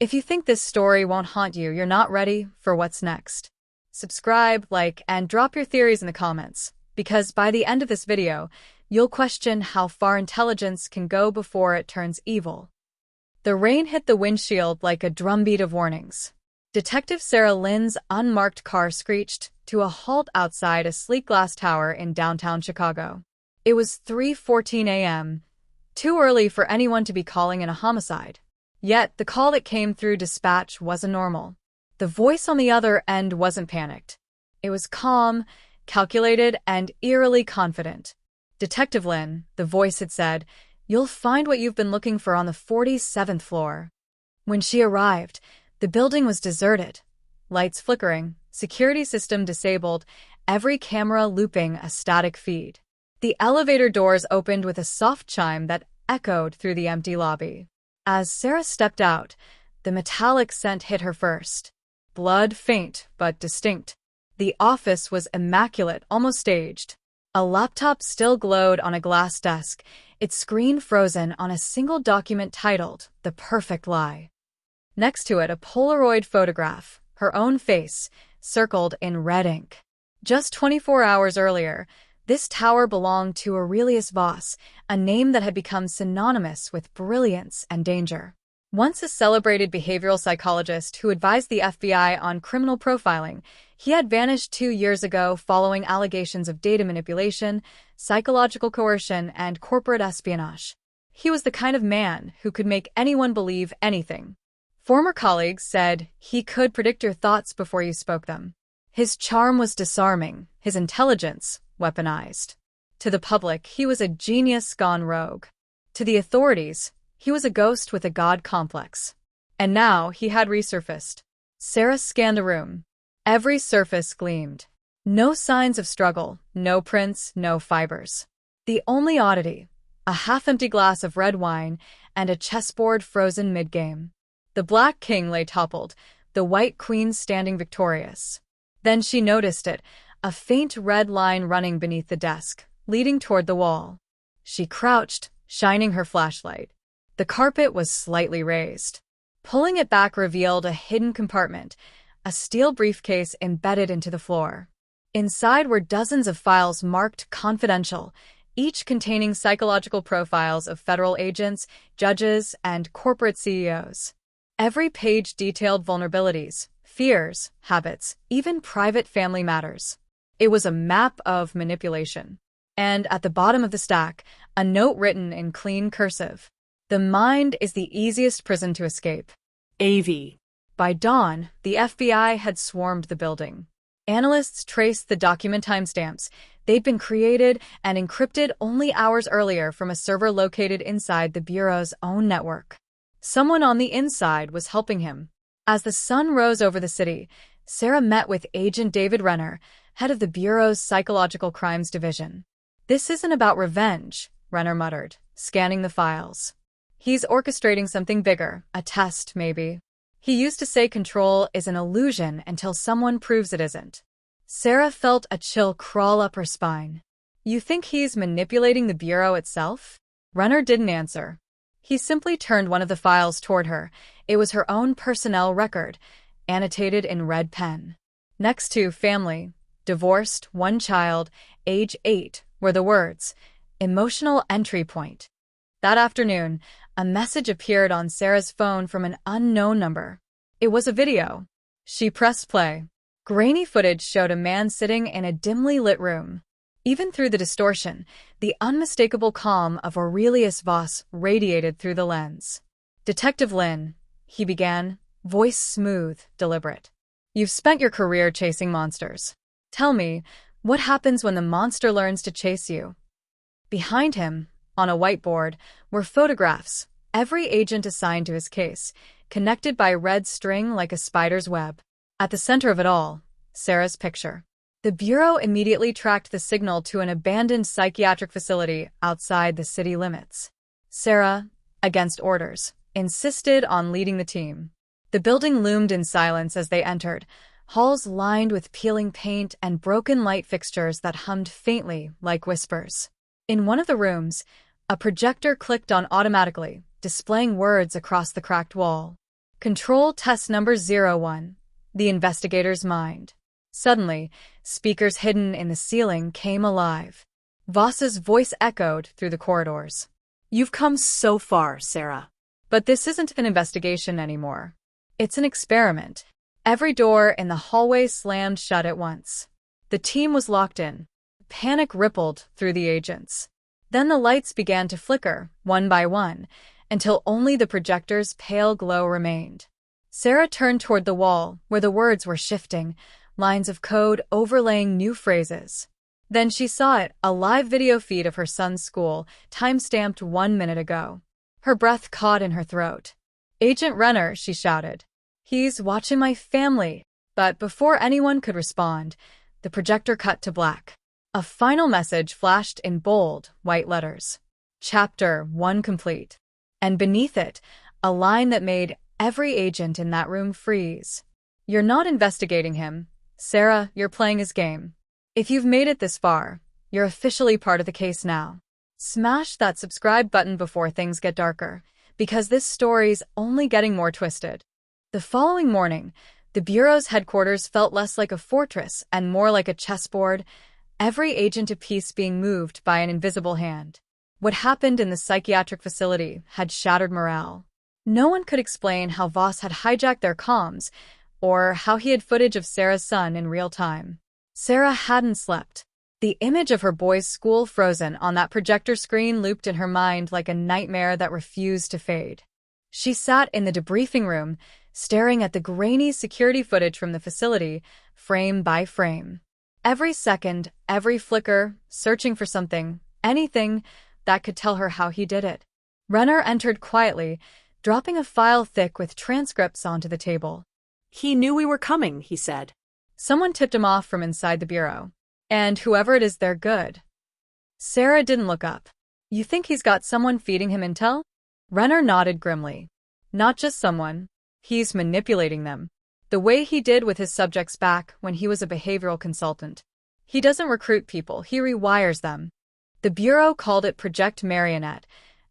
If you think this story won't haunt you, you're not ready for what's next. Subscribe, like, and drop your theories in the comments, because by the end of this video, you'll question how far intelligence can go before it turns evil. The rain hit the windshield like a drumbeat of warnings. Detective Sarah Lin's unmarked car screeched to a halt outside a sleek glass tower in downtown Chicago. It was 3:14 a.m., too early for anyone to be calling in a homicide. Yet, the call that came through dispatch wasn't normal. The voice on the other end wasn't panicked. It was calm, calculated, and eerily confident. "Detective Lin," the voice had said, "you'll find what you've been looking for on the 47th floor." When she arrived, the building was deserted. Lights flickering, security system disabled, every camera looping a static feed. The elevator doors opened with a soft chime that echoed through the empty lobby. As Sarah stepped out, the metallic scent hit her first. Blood, faint but distinct. The office was immaculate, almost staged. A laptop still glowed on a glass desk, its screen frozen on a single document titled "The Perfect Lie." Next to it, a Polaroid photograph, her own face, circled in red ink. Just 24 hours earlier, this tower belonged to Aurelius Voss, a name that had become synonymous with brilliance and danger. Once a celebrated behavioral psychologist who advised the FBI on criminal profiling, he had vanished 2 years ago following allegations of data manipulation, psychological coercion, and corporate espionage. He was the kind of man who could make anyone believe anything. Former colleagues said he could predict your thoughts before you spoke them. His charm was disarming, his intelligence weaponized. To the public, he was a genius gone rogue. To the authorities, he was a ghost with a god complex. And now he had resurfaced. Sarah scanned the room. Every surface gleamed. No signs of struggle, no prints, no fibers. The only oddity, a half-empty glass of red wine and a chessboard frozen mid-game. The black king lay toppled, the white queen standing victorious. Then she noticed it, a faint red line running beneath the desk, leading toward the wall. She crouched, shining her flashlight. The carpet was slightly raised. Pulling it back revealed a hidden compartment, a steel briefcase embedded into the floor. Inside were dozens of files marked confidential, each containing psychological profiles of federal agents, judges, and corporate CEOs. Every page detailed vulnerabilities, fears, habits, even private family matters. It was a map of manipulation. And at the bottom of the stack, a note written in clean cursive. "The mind is the easiest prison to escape. AV." By dawn, the FBI had swarmed the building. Analysts traced the document timestamps. They'd been created and encrypted only hours earlier from a server located inside the Bureau's own network. Someone on the inside was helping him. As the sun rose over the city, Sarah met with Agent David Renner, head of the Bureau's Psychological Crimes Division. "This isn't about revenge," Renner muttered, scanning the files. "He's orchestrating something bigger, a test, maybe. He used to say control is an illusion until someone proves it isn't." Sarah felt a chill crawl up her spine. "You think he's manipulating the Bureau itself?" Renner didn't answer. He simply turned one of the files toward her. It was her own personnel record, annotated in red pen. Next to family, divorced, 1 child, age 8, were the words, "Emotional entry point." That afternoon, a message appeared on Sarah's phone from an unknown number. It was a video. She pressed play. Grainy footage showed a man sitting in a dimly lit room. Even through the distortion, the unmistakable calm of Aurelius Voss radiated through the lens. "Detective Lin," he began, voice smooth, deliberate. "You've spent your career chasing monsters. Tell me, what happens when the monster learns to chase you?" Behind him, on a whiteboard, were photographs, every agent assigned to his case, connected by red string like a spider's web. At the center of it all, Sarah's picture. The Bureau immediately tracked the signal to an abandoned psychiatric facility outside the city limits. Sarah, against orders, insisted on leading the team. The building loomed in silence as they entered, halls lined with peeling paint and broken light fixtures that hummed faintly like whispers. In one of the rooms, a projector clicked on automatically, displaying words across the cracked wall. Control test number 01. The investigator's mind. Suddenly, speakers hidden in the ceiling came alive. Voss's voice echoed through the corridors. You've come so far, Sarah. But this isn't an investigation anymore. It's an experiment. Every door in the hallway slammed shut at once. The team was locked in. Panic rippled through the agents. Then the lights began to flicker, one by one, until only the projector's pale glow remained. Sarah turned toward the wall, where the words were shifting, lines of code overlaying new phrases. Then she saw it, a live video feed of her son's school, time-stamped 1 minute ago. Her breath caught in her throat. "Agent Renner," she shouted. "He's watching my family." But before anyone could respond, the projector cut to black. A final message flashed in bold, white letters. Chapter 1 complete. And beneath it, a line that made every agent in that room freeze. "You're not investigating him. Sarah, you're playing his game. If you've made it this far, you're officially part of the case now." Smash that subscribe button before things get darker, because this story's only getting more twisted. The following morning, the Bureau's headquarters felt less like a fortress and more like a chessboard, every agent a piece being moved by an invisible hand. What happened in the psychiatric facility had shattered morale. No one could explain how Voss had hijacked their comms, or how he had footage of Sarah's son in real time. Sarah hadn't slept. The image of her boy's school frozen on that projector screen looped in her mind like a nightmare that refused to fade. She sat in the debriefing room, staring at the grainy security footage from the facility, frame by frame. Every second, every flicker, searching for something, anything, that could tell her how he did it. Renner entered quietly, dropping a file thick with transcripts onto the table. "He knew we were coming," he said. Someone tipped him off from inside the Bureau. "And whoever it is, they're good." Sarah didn't look up. "You think he's got someone feeding him intel?" Renner nodded grimly. "Not just someone. He's manipulating them. The way he did with his subjects back when he was a behavioral consultant. He doesn't recruit people, he rewires them." The Bureau called it Project Marionette,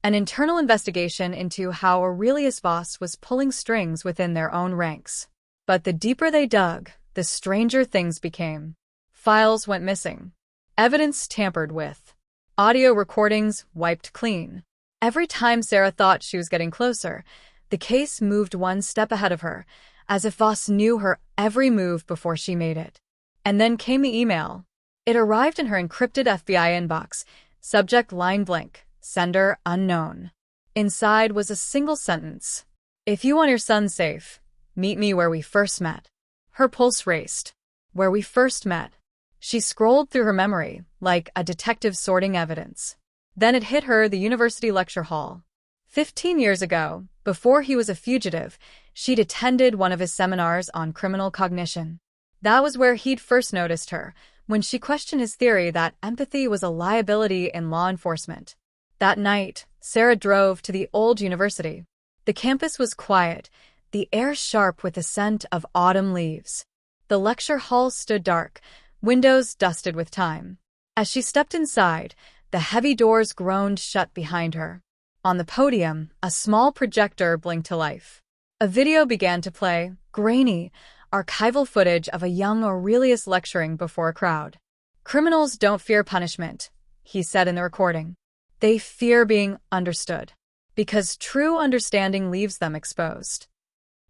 an internal investigation into how Aurelius Voss was pulling strings within their own ranks. But the deeper they dug, the stranger things became. Files went missing. Evidence tampered with. Audio recordings wiped clean. Every time Sarah thought she was getting closer, the case moved one step ahead of her, as if Voss knew her every move before she made it. And then came the email. It arrived in her encrypted FBI inbox, subject line blank, sender unknown. Inside was a single sentence. "If you want your son safe, meet me where we first met." Her pulse raced. Where we first met. She scrolled through her memory, like a detective sorting evidence. Then it hit her, the university lecture hall. 15 years ago, before he was a fugitive, she'd attended one of his seminars on criminal cognition. That was where he'd first noticed her, when she questioned his theory that empathy was a liability in law enforcement. That night, Sarah drove to the old university. The campus was quiet, the air sharp with the scent of autumn leaves. The lecture hall stood dark, windows dusted with time. As she stepped inside, the heavy doors groaned shut behind her. On the podium, a small projector blinked to life. A video began to play, grainy, archival footage of a young Aurelius lecturing before a crowd. "Criminals don't fear punishment," he said in the recording. "They fear being understood, because true understanding leaves them exposed."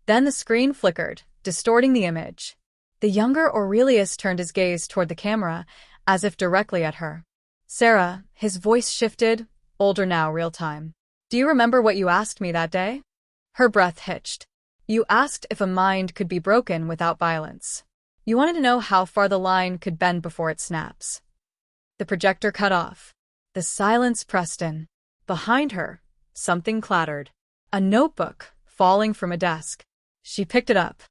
Then the screen flickered, distorting the image. The younger Aurelius turned his gaze toward the camera, as if directly at her. "Sarah," his voice shifted, older now, real time. "Do you remember what you asked me that day?" Her breath hitched. "You asked if a mind could be broken without violence. You wanted to know how far the line could bend before it snaps." The projector cut off. The silence pressed in. Behind her, something clattered. A notebook, falling from a desk. She picked it up.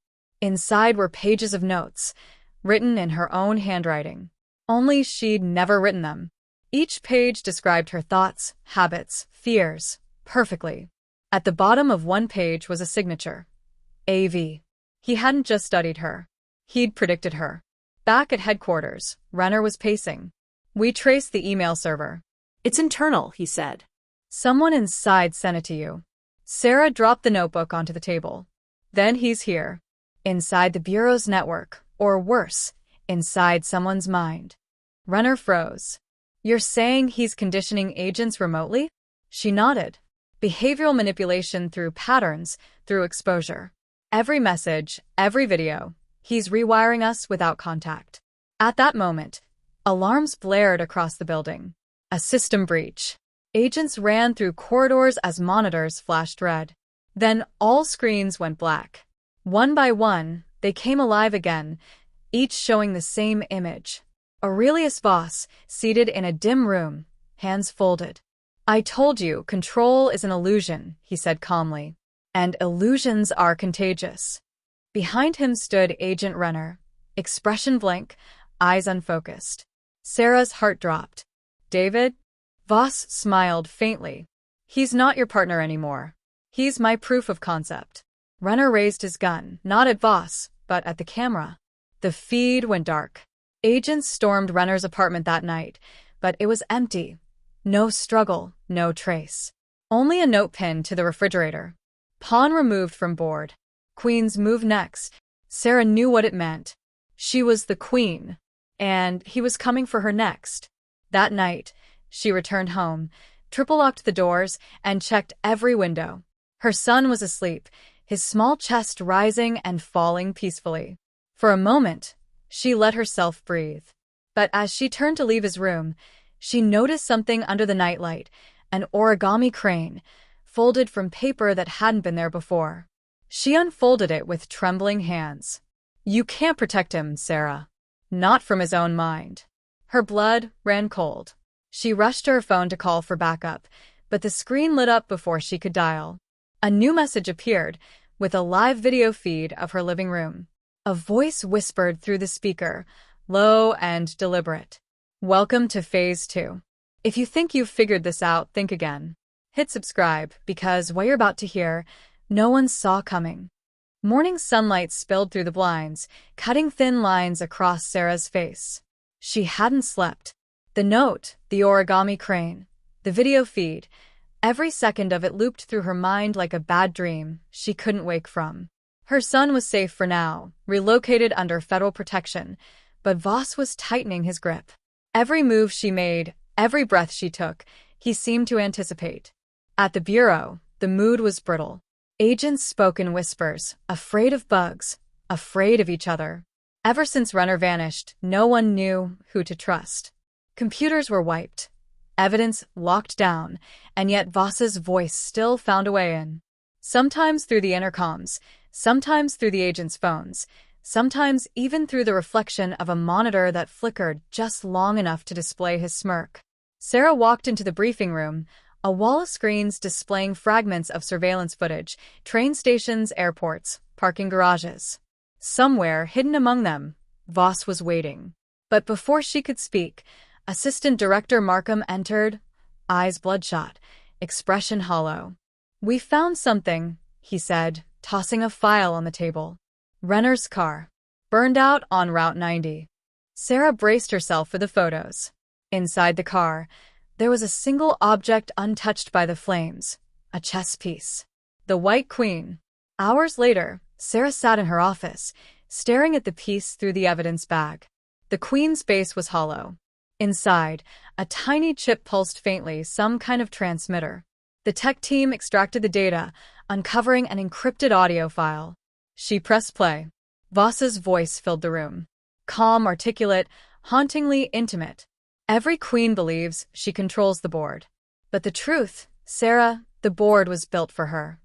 Inside were pages of notes, written in her own handwriting. Only she'd never written them. Each page described her thoughts, habits, fears, perfectly. At the bottom of one page was a signature. AV. He hadn't just studied her. He'd predicted her. Back at headquarters, Renner was pacing. "We traced the email server." "It's internal," he said. "Someone inside sent it to you." Sarah dropped the notebook onto the table. Then he's here. Inside the Bureau's network, or worse, inside someone's mind. Runner froze. You're saying he's conditioning agents remotely? She nodded. Behavioral manipulation through patterns, through exposure. Every message, every video, he's rewiring us without contact. At that moment, alarms blared across the building. A system breach. Agents ran through corridors as monitors flashed red. Then all screens went black. One by one, they came alive again, each showing the same image. Aurelius Voss, seated in a dim room, hands folded. I told you, control is an illusion, he said calmly. And illusions are contagious. Behind him stood Agent Runner, expression blank, eyes unfocused. Sarah's heart dropped. David? Voss smiled faintly. He's not your partner anymore. He's my proof of concept. Runner raised his gun, not at Voss, but at the camera. The feed went dark. Agents stormed Runner's apartment that night, but it was empty. No struggle, no trace. Only a note pinned to the refrigerator. Pawn removed from board. Queen's move next. Sarah knew what it meant. She was the queen, and he was coming for her next. That night, she returned home, triple-locked the doors, and checked every window. Her son was asleep, his small chest rising and falling peacefully. For a moment, she let herself breathe. But as she turned to leave his room, she noticed something under the nightlight, an origami crane, folded from paper that hadn't been there before. She unfolded it with trembling hands. You can't protect him, Sarah. Not from his own mind. Her blood ran cold. She rushed to her phone to call for backup, but the screen lit up before she could dial. A new message appeared, with a live video feed of her living room. A voice whispered through the speaker, low and deliberate. Welcome to Phase 2. If you think you've figured this out, think again. Hit subscribe, because what you're about to hear, no one saw coming. Morning sunlight spilled through the blinds, cutting thin lines across Sarah's face. She hadn't slept. The note, the origami crane, the video feed, every second of it looped through her mind like a bad dream she couldn't wake from. Her son was safe for now, relocated under federal protection, but Voss was tightening his grip. Every move she made, every breath she took, he seemed to anticipate. At the Bureau, the mood was brittle. Agents spoke in whispers, afraid of bugs, afraid of each other. Ever since Runner vanished, no one knew who to trust. Computers were wiped, evidence locked down, and yet Voss's voice still found a way in. Sometimes through the intercoms, sometimes through the agents' phones, sometimes even through the reflection of a monitor that flickered just long enough to display his smirk. Sarah walked into the briefing room, a wall of screens displaying fragments of surveillance footage, train stations, airports, parking garages. Somewhere, hidden among them, Voss was waiting. But before she could speak, Assistant Director Markham entered, eyes bloodshot, expression hollow. We found something, he said, tossing a file on the table. Runner's car. Burned out on Route 90. Sarah braced herself for the photos. Inside the car, there was a single object untouched by the flames, a chess piece. The White Queen. Hours later, Sarah sat in her office, staring at the piece through the evidence bag. The Queen's base was hollow. Inside, a tiny chip pulsed faintly, some kind of transmitter. The tech team extracted the data, uncovering an encrypted audio file. She pressed play. Voss's voice filled the room. Calm, articulate, hauntingly intimate. Every queen believes she controls the board. But the truth, Sarah, the board was built for her.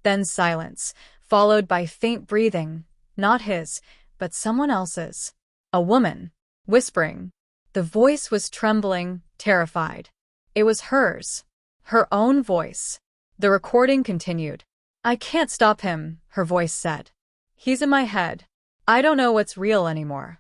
Then silence, followed by faint breathing, not his, but someone else's. A woman, whispering. The voice was trembling, terrified. It was hers. Her own voice. The recording continued. I can't stop him, her voice said. He's in my head. I don't know what's real anymore.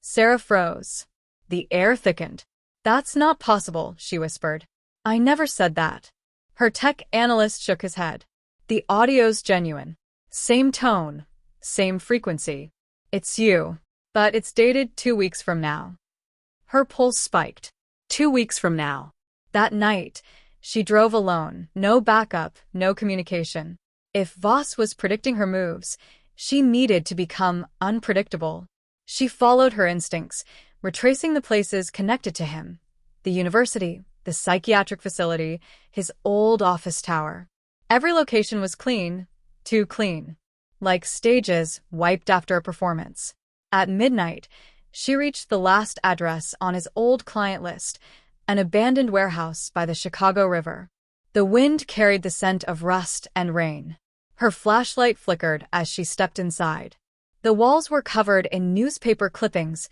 Sarah froze. The air thickened. That's not possible, she whispered. I never said that. Her tech analyst shook his head. The audio's genuine. Same tone. Same frequency. It's you. But it's dated 2 weeks from now. Her pulse spiked. 2 weeks from now. That night, she drove alone. No backup, no communication. If Voss was predicting her moves, she needed to become unpredictable. She followed her instincts, retracing the places connected to him: the university, the psychiatric facility, his old office tower. Every location was clean, too clean, like stages wiped after a performance. At midnight, she reached the last address on his old client list, an abandoned warehouse by the Chicago River. The wind carried the scent of rust and rain. Her flashlight flickered as she stepped inside. The walls were covered in newspaper clippings,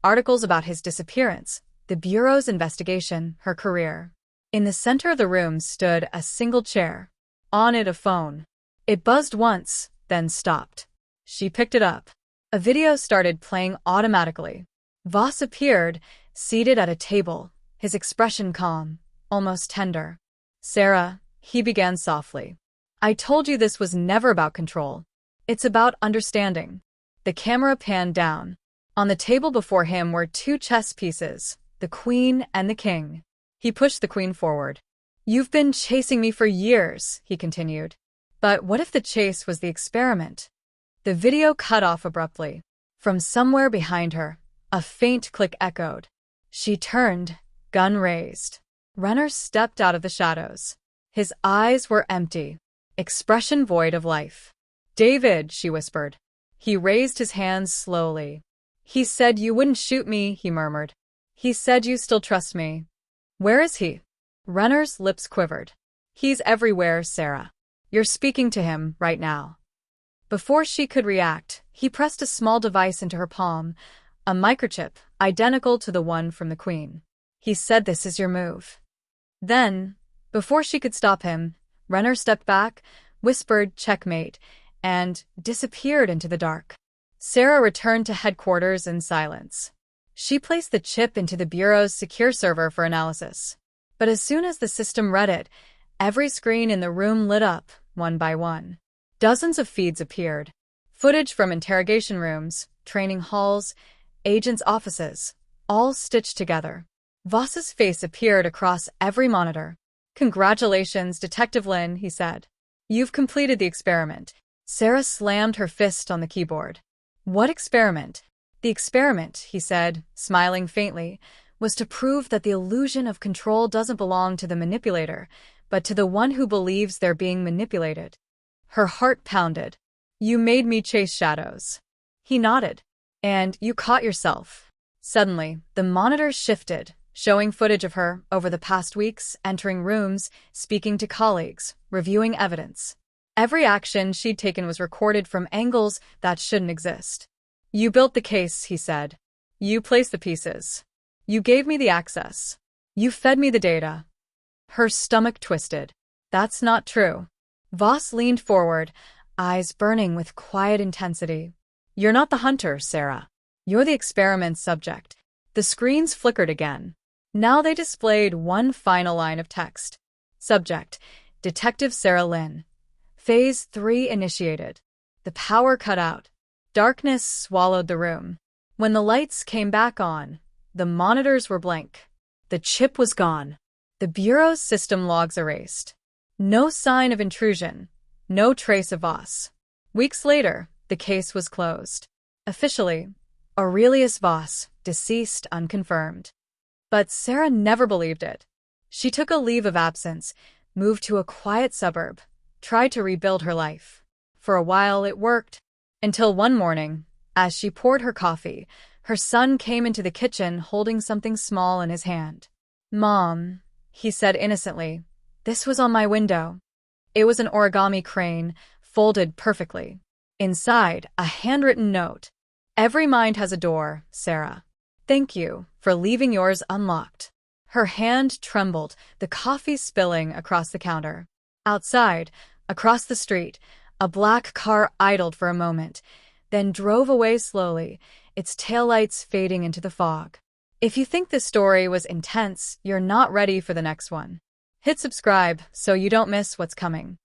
articles about his disappearance, the Bureau's investigation, her career. In the center of the room stood a single chair. On it, a phone. It buzzed once, then stopped. She picked it up. A video started playing automatically. Voss appeared, seated at a table, his expression calm, almost tender. "Sarah," he began softly, "I told you this was never about control. It's about understanding." The camera panned down. On the table before him were two chess pieces, the queen and the king. He pushed the queen forward. "You've been chasing me for years," he continued. "But what if the chase was the experiment?" The video cut off abruptly. From somewhere behind her, a faint click echoed. She turned, gun raised. Renner stepped out of the shadows. His eyes were empty, expression void of life. "David," she whispered. He raised his hands slowly. "He said you wouldn't shoot me," he murmured. "He said you still trust me." "Where is he?" Renner's lips quivered. "He's everywhere, Sarah. You're speaking to him right now." Before she could react, he pressed a small device into her palm, a microchip identical to the one from the queen. He said, "This is your move." Then, before she could stop him, Renner stepped back, whispered "checkmate," and disappeared into the dark. Sarah returned to headquarters in silence. She placed the chip into the Bureau's secure server for analysis. But as soon as the system read it, every screen in the room lit up, one by one. Dozens of feeds appeared. Footage from interrogation rooms, training halls, agents' offices, all stitched together. Voss's face appeared across every monitor. "Congratulations, Detective Lin," he said. "You've completed the experiment." Sarah slammed her fist on the keyboard. "What experiment?" "The experiment," he said, smiling faintly, "was to prove that the illusion of control doesn't belong to the manipulator, but to the one who believes they're being manipulated." Her heart pounded. "You made me chase shadows." He nodded. "And you caught yourself." Suddenly, the monitors shifted, showing footage of her over the past weeks, entering rooms, speaking to colleagues, reviewing evidence. Every action she'd taken was recorded from angles that shouldn't exist. "You built the case," he said. "You placed the pieces. You gave me the access. You fed me the data." Her stomach twisted. "That's not true." Voss leaned forward, eyes burning with quiet intensity. "You're not the hunter, Sarah. You're the experiment's subject." The screens flickered again. Now they displayed one final line of text. Subject: Detective Sarah Lin. Phase 3 initiated. The power cut out. Darkness swallowed the room. When the lights came back on, the monitors were blank. The chip was gone. The Bureau's system logs erased. No sign of intrusion. No trace of Voss. Weeks later, the case was closed. Officially, Aurelius Voss, deceased unconfirmed. But Sarah never believed it. She took a leave of absence, moved to a quiet suburb, tried to rebuild her life. For a while it worked. Until one morning, as she poured her coffee, her son came into the kitchen holding something small in his hand. "Mom," he said innocently, "this was on my window." It was an origami crane, folded perfectly. Inside, a handwritten note. "Every mind has a door, Sarah. Thank you for leaving yours unlocked." Her hand trembled, the coffee spilling across the counter. Outside, across the street, a black car idled for a moment, then drove away slowly, its taillights fading into the fog. If you think this story was intense, you're not ready for the next one. Hit subscribe so you don't miss what's coming.